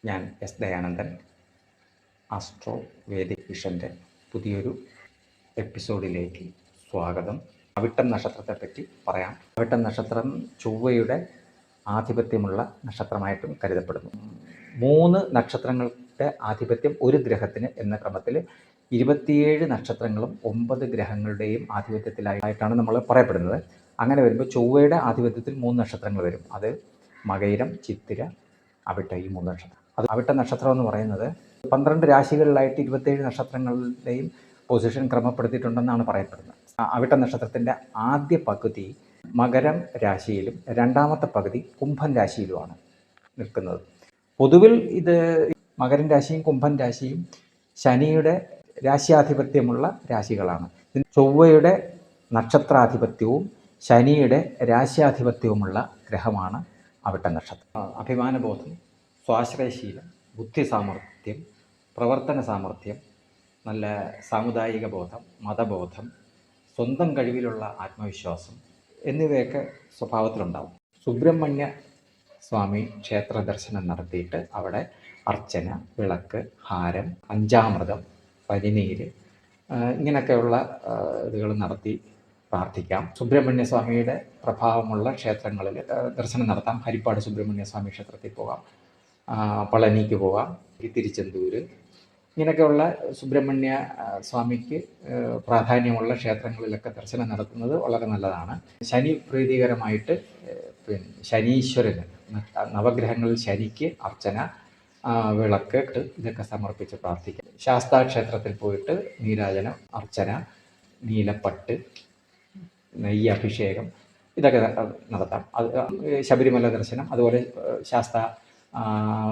ഞാൻ S Dayanandan, astro Vedic വിഷൻ്റെ പുതിയൊരു എപ്പിസോഡിലേക്ക് സ്വാഗതം. അവിട്ടം നക്ഷത്രത്തെപ്പറ്റി പറയാം. അവിട്ടം നക്ഷത്രം ചൊവ്വയുടെ ആധിപത്യമുള്ള നക്ഷത്രമായിട്ടും കരുതപ്പെടുന്നു. 3 നക്ഷത്രങ്ങളുടെ ആധിപത്യം ഒരു ഗ്രഹത്തിന് എന്ന ക്രമത്തിൽ 27 നക്ഷത്രങ്ങളും 9 ഗ്രഹങ്ങളുടെയും ആധിപത്യത്തിലായിട്ടാണ് നമ്മൾ പറയപ്പെടുന്നത്. അങ്ങനെ വരുമ്പോൾ ചൊവ്വയുടെ ആധിപത്യത്തിൽ 3 നക്ഷത്രങ്ങൾ വരും. അത് മകയിരം, ചിത്തിര, അവിട്ടം, ഈ 3 നക്ഷത്രം. അത് അവിട്ട നക്ഷത്രം എന്ന് പറയുന്നത് 12 രാശികളിലായിട്ട് 27 നക്ഷത്രങ്ങളുടെയും പൊസിഷൻ ക്രമപ്പെടുത്തിയിട്ടുണ്ടെന്നാണ് പറയപ്പെടുന്നത്. അവിട്ട നക്ഷത്രത്തിൻ്റെ ആദ്യ പകുതി മകരം രാശിയിലും രണ്ടാമത്തെ പകുതി കുംഭൻ രാശിയിലുമാണ് നിൽക്കുന്നത്. പൊതുവിൽ ഇത് മകരം രാശിയും കുംഭൻ രാശിയും ശനിയുടെ രാശ്യാധിപത്യമുള്ള രാശികളാണ്. ചൊവ്വയുടെ നക്ഷത്രാധിപത്യവും ശനിയുടെ രാശ്യാധിപത്യവുമുള്ള ഗ്രഹമാണ് അവിട്ട നക്ഷത്രം. അഭിമാനബോധം, സ്വാശ്രയശീലം, ബുദ്ധി സാമർഥ്യം, പ്രവർത്തന സാമർഥ്യം, നല്ല സാമുദായിക ബോധം, മതബോധം, സ്വന്തം കഴിവിലുള്ള ആത്മവിശ്വാസം എന്നിവയൊക്കെ സ്വഭാവത്തിലുണ്ടാവും. സുബ്രഹ്മണ്യ സ്വാമി ക്ഷേത്ര ദർശനം നടത്തിയിട്ട് അവിടെ അർച്ചന, വിളക്ക്, ഹാരം, പഞ്ചാമൃതം, പനിനീര് ഇങ്ങനെയൊക്കെയുള്ള ഇതുകൾ നടത്തി പ്രാർത്ഥിക്കാം. സുബ്രഹ്മണ്യ സ്വാമിയുടെ പ്രഭാവമുള്ള ക്ഷേത്രങ്ങളിൽ ദർശനം നടത്താം. ഹരിപ്പാട് സുബ്രഹ്മണ്യ സ്വാമി ക്ഷേത്രത്തിൽ പോകാം, പളനിക്ക് പോകാം, തിരുച്ചെന്തൂര്, ഇങ്ങനെയൊക്കെയുള്ള സുബ്രഹ്മണ്യ സ്വാമിക്ക് പ്രാധാന്യമുള്ള ക്ഷേത്രങ്ങളിലൊക്കെ ദർശനം നടത്തുന്നത് വളരെ നല്ലതാണ്. ശനി പ്രീതികരമായിട്ട് ശനീശ്വരന്, നവഗ്രഹങ്ങളിൽ ശനിക്ക് അർച്ചന, വിളക്ക് ഇതൊക്കെ സമർപ്പിച്ച് പ്രാർത്ഥിക്കാം. ശാസ്താ ക്ഷേത്രത്തിൽ പോയിട്ട് നീരാജനം, അർച്ചന, നീലപ്പട്ട്, നെയ്യ് അഭിഷേകം ഇതൊക്കെ നടത്താം. അത് ശബരിമല ദർശനം, അതുപോലെ ശാസ്താ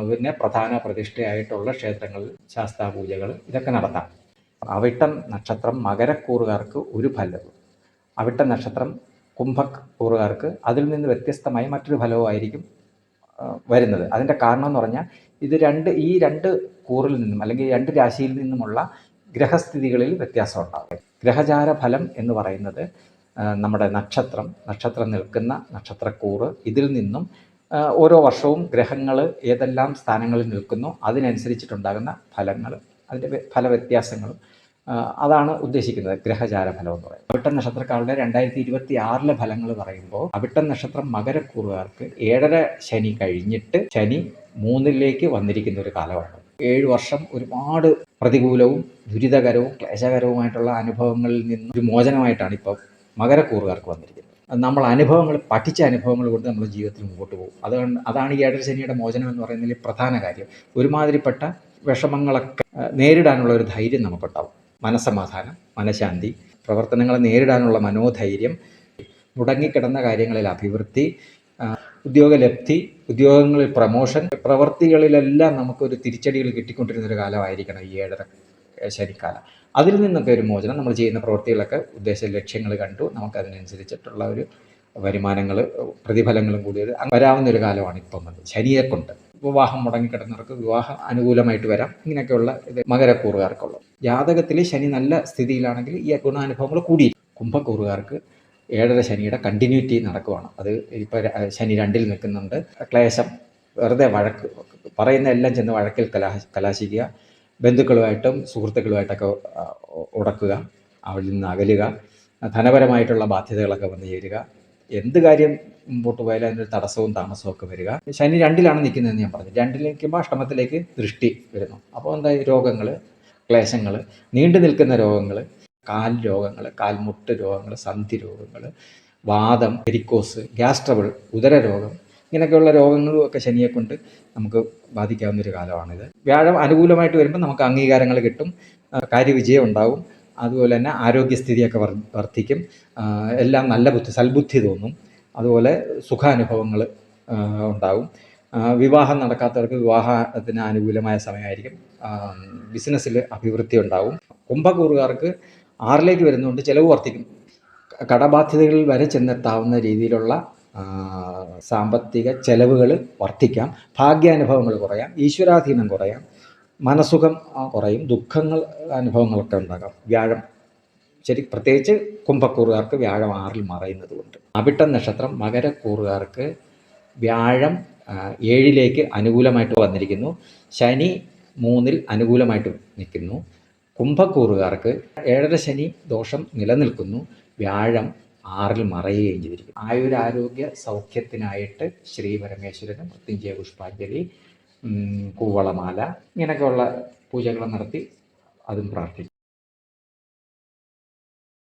പിന്നെ പ്രധാന പ്രതിഷ്ഠയായിട്ടുള്ള ക്ഷേത്രങ്ങളിൽ ശാസ്താ പൂജകൾ ഇതൊക്കെ നടത്താം. അവിട്ടം നക്ഷത്രം മകരക്കൂറുകാർക്ക് ഒരു ഫലവും, അവിട്ടം നക്ഷത്രം കുംഭക്കൂറുകാർക്ക് അതിൽ നിന്ന് വ്യത്യസ്തമായി മറ്റൊരു ഫലവുമായിരിക്കും വരുന്നത്. അതിൻ്റെ കാരണം എന്ന് പറഞ്ഞാൽ ഈ രണ്ട് കൂറിൽ നിന്നും അല്ലെങ്കിൽ 2 രാശിയിൽ നിന്നുമുള്ള ഗ്രഹസ്ഥിതികളിൽ വ്യത്യാസം ഉണ്ടാകും. ഗ്രഹചാര ഫലം എന്ന് പറയുന്നത് നമ്മുടെ നക്ഷത്രം നിൽക്കുന്ന നക്ഷത്രക്കൂറ്, ഇതിൽ നിന്നും ഓരോ വർഷവും ഗ്രഹങ്ങൾ ഏതെല്ലാം സ്ഥാനങ്ങളിൽ നിൽക്കുന്നോ അതിനനുസരിച്ചിട്ടുണ്ടാകുന്ന ഫലങ്ങൾ, അതിൻ്റെ ഫലവ്യത്യാസങ്ങളും അതാണ് ഉദ്ദേശിക്കുന്നത് ഗ്രഹചാര ഫലം എന്ന് പറയുന്നത്. അവിട്ടം നക്ഷത്രക്കാരുടെ 2026 ഫലങ്ങൾ പറയുമ്പോൾ അവിട്ടം നക്ഷത്രം മകരക്കൂറുകാർക്ക് 7.5 ശനി കഴിഞ്ഞിട്ട് ശനി 3ലേക്ക് വന്നിരിക്കുന്ന ഒരു കാലമാണ്. 7 വർഷം ഒരുപാട് പ്രതികൂലവും ദുരിതകരവും ക്ലേശകരവുമായിട്ടുള്ള അനുഭവങ്ങളിൽ നിന്ന് ഒരു മോചനമായിട്ടാണ് ഇപ്പോൾ മകരക്കൂറുകാർക്ക് വന്നിരിക്കുന്നത്. നമ്മൾ പഠിച്ച അനുഭവങ്ങൾ കൊണ്ട് നമ്മുടെ ജീവിതത്തിൽ മുമ്പോട്ട് പോകും. അതാണ് ഈ 7.5 ശനിയുടെ മോചനം എന്ന് പറയുന്നതിൽ പ്രധാന കാര്യം. ഒരുമാതിരിപ്പെട്ട വിഷമങ്ങളൊക്കെ നേരിടാനുള്ള ഒരു ധൈര്യം നമുക്കുണ്ടാവും. മനസ്സമാധാനം, മനഃശാന്തി, പ്രവർത്തനങ്ങളെ നേരിടാനുള്ള മനോധൈര്യം, മുടങ്ങിക്കിടന്ന കാര്യങ്ങളിൽ അഭിവൃദ്ധി, ഉദ്യോഗലബ്ധി, ഉദ്യോഗങ്ങളിൽ പ്രമോഷൻ, പ്രവൃത്തികളിലെല്ലാം നമുക്കൊരു തിരിച്ചടികൾ കിട്ടിക്കൊണ്ടിരുന്നൊരു കാലമായിരിക്കണം ഈ 7.5 ശനിക്കാലം. അതിൽ നിന്നൊക്കെ ഒരു മോചനം, നമ്മൾ ചെയ്യുന്ന പ്രവൃത്തികളൊക്കെ ഉദ്ദേശ ലക്ഷ്യങ്ങൾ കണ്ടു നമുക്കതിനനുസരിച്ചിട്ടുള്ള ഒരു വരുമാനങ്ങൾ, പ്രതിഫലങ്ങളും കൂടി വരാവുന്ന ഒരു കാലമാണ് ഇപ്പം വന്നത്. ശനിയെ കൊണ്ട് വിവാഹം മുടങ്ങിക്കിടന്നവർക്ക് വിവാഹം അനുകൂലമായിട്ട് വരാം. ഇങ്ങനെയൊക്കെയുള്ള ഇത് മകരക്കൂറുകാർക്കുള്ള ജാതകത്തിൽ ശനി നല്ല സ്ഥിതിയിലാണെങ്കിൽ ഈ ഗുണാനുഭവങ്ങൾ കൂടി. കുംഭക്കൂറുകാർക്ക് 7.5 ശനിയുടെ കണ്ടിന്യൂറ്റി നടക്കുവാണ്. അത് ഇപ്പോൾ ശനി 2ൽ നിൽക്കുന്നുണ്ട്. ക്ലേശം, വെറുതെ വഴക്ക്, പറയുന്ന എല്ലാം ചെന്ന് വഴക്കിൽ കലാശിക്കുക, ബന്ധുക്കളുമായിട്ടും സുഹൃത്തുക്കളുമായിട്ടൊക്കെ ഉടക്കുക, അവരിൽ നിന്ന് അകലുക, ധനപരമായിട്ടുള്ള ബാധ്യതകളൊക്കെ വന്നു ചേരുക, എന്ത് കാര്യം മുമ്പോട്ട് പോയാലും അതിനൊരു തടസ്സവും താമസവും ഒക്കെ വരിക. ശനി 2ലാണ് നിൽക്കുന്നതെന്ന് ഞാൻ പറഞ്ഞു. 2ൽ നിൽക്കുമ്പോൾ അഷ്ടമത്തിലേക്ക് ദൃഷ്ടി വരുന്നു. അപ്പോൾ എന്തായി, രോഗങ്ങൾ, ക്ലേശങ്ങൾ, നീണ്ടു നിൽക്കുന്ന രോഗങ്ങൾ, കാൽ രോഗങ്ങൾ, കാൽമുട്ട് രോഗങ്ങൾ, സന്ധി രോഗങ്ങൾ, വാദം, വെരിക്കോസ്, ഗ്യാസ് ട്രബിൾ, ഉദരരോഗം, ഇങ്ങനെയൊക്കെയുള്ള രോഗങ്ങളും ഒക്കെ ശനിയെ കൊണ്ട് നമുക്ക് ബാധിക്കാവുന്നൊരു കാലമാണിത്. വ്യാഴം അനുകൂലമായിട്ട് വരുമ്പോൾ നമുക്ക് അംഗീകാരങ്ങൾ കിട്ടും, കാര്യവിജയം ഉണ്ടാവും, അതുപോലെ തന്നെ ആരോഗ്യസ്ഥിതിയൊക്കെ വർദ്ധിക്കും, എല്ലാം നല്ല സൽബുദ്ധി തോന്നും, അതുപോലെ സുഖാനുഭവങ്ങൾ ഉണ്ടാവും. വിവാഹം നടക്കാത്തവർക്ക് വിവാഹത്തിന് അനുകൂലമായ സമയമായിരിക്കും. ബിസിനസ്സിൽ അഭിവൃദ്ധി ഉണ്ടാവും. കുംഭക്കൂറുകാർക്ക് 6ലേക്ക് വരുന്നതുകൊണ്ട് ചിലവ് വർദ്ധിക്കും. കടബാധ്യതകളിൽ വരെ ചെന്നെത്താവുന്ന രീതിയിലുള്ള സാമ്പത്തിക ചെലവുകൾ വർദ്ധിക്കാം. ഭാഗ്യാനുഭവങ്ങൾ കുറയാം, ഈശ്വരാധീനം കുറയാം, മനസുഖം കുറയും, ദുഃഖങ്ങൾ അനുഭവങ്ങളൊക്കെ ഉണ്ടാകാം. വ്യാഴം പ്രത്യേകിച്ച് കുംഭക്കൂറുകാർക്ക് വ്യാഴം 6ൽ മറയുന്നത് കൊണ്ട്. അവിട്ടം നക്ഷത്രം മകരക്കൂറുകാർക്ക് വ്യാഴം 7ലേക്ക് അനുകൂലമായിട്ട് വന്നിരിക്കുന്നു. ശനി 3-ൽ അനുകൂലമായിട്ട് നിൽക്കുന്നു. കുംഭക്കൂറുകാർക്ക് 7.5 ശനി ദോഷം നിലനിൽക്കുന്നു. വ്യാഴം 6-ൽ മറയുകയും ചെയ്തിരിക്കുന്നു. ആയുരാരോഗ്യ സൗഖ്യത്തിനായിട്ട് ശ്രീ പരമേശ്വരന് മൃത്യുഞ്ജയ പുഷ്പാഞ്ജലി, കൂവളമാല ഇങ്ങനെയൊക്കെയുള്ള പൂജകൾ നടത്തി അതും പ്രാർത്ഥിക്കും.